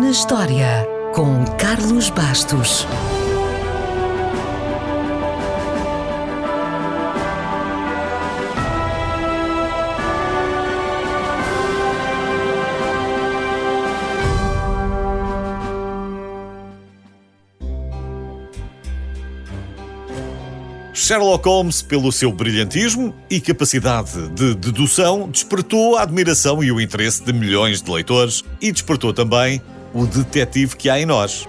na História, com Carlos Bastos. Sherlock Holmes, pelo seu brilhantismo e capacidade de dedução, despertou a admiração e o interesse de milhões de leitores e despertou também o detetive que há em nós.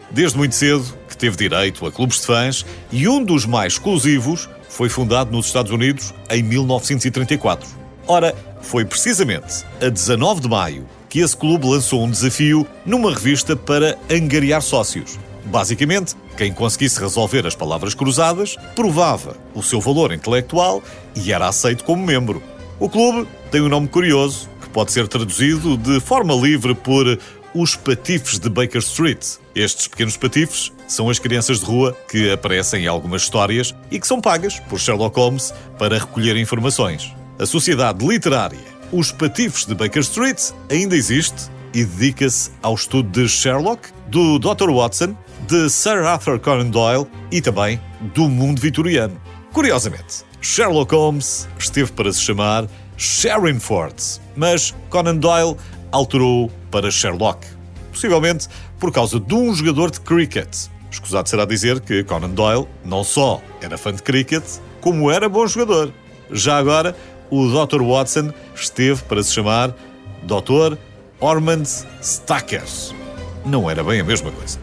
Desde muito cedo que teve direito a clubes de fãs e um dos mais exclusivos foi fundado nos Estados Unidos em 1934. Ora, foi precisamente a 19 de maio que esse clube lançou um desafio numa revista para angariar sócios. Basicamente, quem conseguisse resolver as palavras cruzadas provava o seu valor intelectual e era aceito como membro. O clube tem um nome curioso que pode ser traduzido de forma livre por os Patifes de Baker Street. Estes pequenos patifes são as crianças de rua que aparecem em algumas histórias e que são pagas por Sherlock Holmes para recolher informações. A sociedade literária Os Patifes de Baker Street ainda existe e dedica-se ao estudo de Sherlock, do Dr. Watson, de Sir Arthur Conan Doyle e também do mundo vitoriano. Curiosamente, Sherlock Holmes esteve para se chamar Sherrinford, mas Conan Doyle alterou para Sherlock, possivelmente por causa de um jogador de cricket. Escusado será dizer que Conan Doyle não só era fã de cricket, como era bom jogador. Já agora, o Dr. Watson esteve para se chamar Dr. Ormond Stacker. Não era bem a mesma coisa.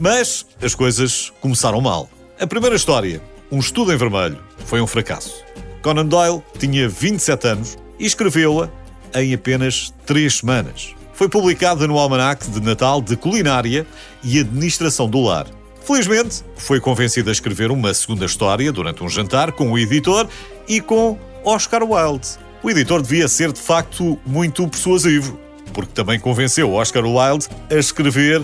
Mas as coisas começaram mal. A primeira história, Um Estudo em Vermelho, foi um fracasso. Conan Doyle tinha 27 anos e escreveu-a em apenas 3 semanas. Foi publicada no Almanaque de Natal de Culinária e Administração do Lar. Felizmente, foi convencido a escrever uma segunda história durante um jantar com o editor e com Oscar Wilde. O editor devia ser, de facto, muito persuasivo, porque também convenceu Oscar Wilde a escrever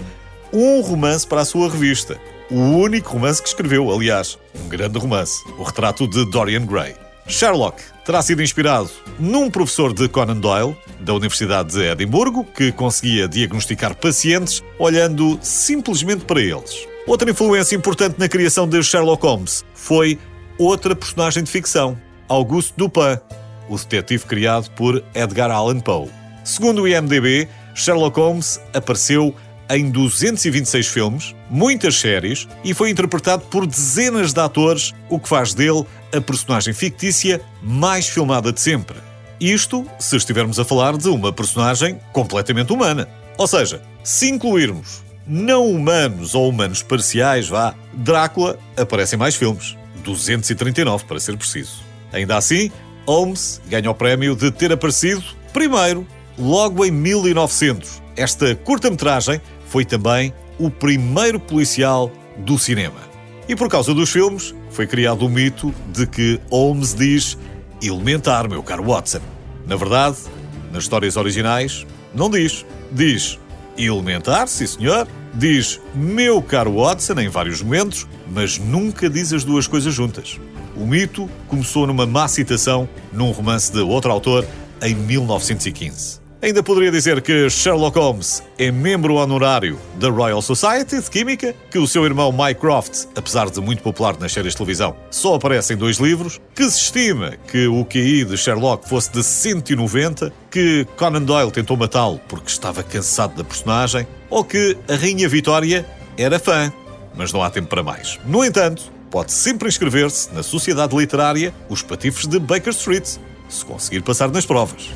um romance para a sua revista. O único romance que escreveu, aliás, um grande romance, o retrato de Dorian Gray. Sherlock terá sido inspirado num professor de Conan Doyle, da Universidade de Edimburgo, que conseguia diagnosticar pacientes olhando simplesmente para eles. Outra influência importante na criação de Sherlock Holmes foi outra personagem de ficção, Auguste Dupin, o detetive criado por Edgar Allan Poe. Segundo o IMDb, Sherlock Holmes apareceu em 226 filmes, muitas séries e foi interpretado por dezenas de atores, o que faz dele a personagem fictícia mais filmada de sempre. Isto se estivermos a falar de uma personagem completamente humana. Ou seja, se incluirmos não humanos ou humanos parciais, Drácula aparece em mais filmes. 239, para ser preciso. Ainda assim, Holmes ganha o prémio de ter aparecido primeiro, logo em 1900. Esta curta-metragem foi também o primeiro policial do cinema. E por causa dos filmes, foi criado o mito de que Holmes diz elementar, meu caro Watson. Na verdade, nas histórias originais, não diz. Diz elementar, sim senhor. Diz meu caro Watson em vários momentos, mas nunca diz as duas coisas juntas. O mito começou numa má citação num romance de outro autor em 1915. Ainda poderia dizer que Sherlock Holmes é membro honorário da Royal Society de Química, que o seu irmão Mycroft, apesar de muito popular nas séries de televisão, só aparece em 2 livros, que se estima que o QI de Sherlock fosse de 190, que Conan Doyle tentou matá-lo porque estava cansado da personagem, ou que a Rainha Vitória era fã, mas não há tempo para mais. No entanto, pode sempre inscrever-se na Sociedade Literária Os Patifes de Baker Street, se conseguir passar nas provas.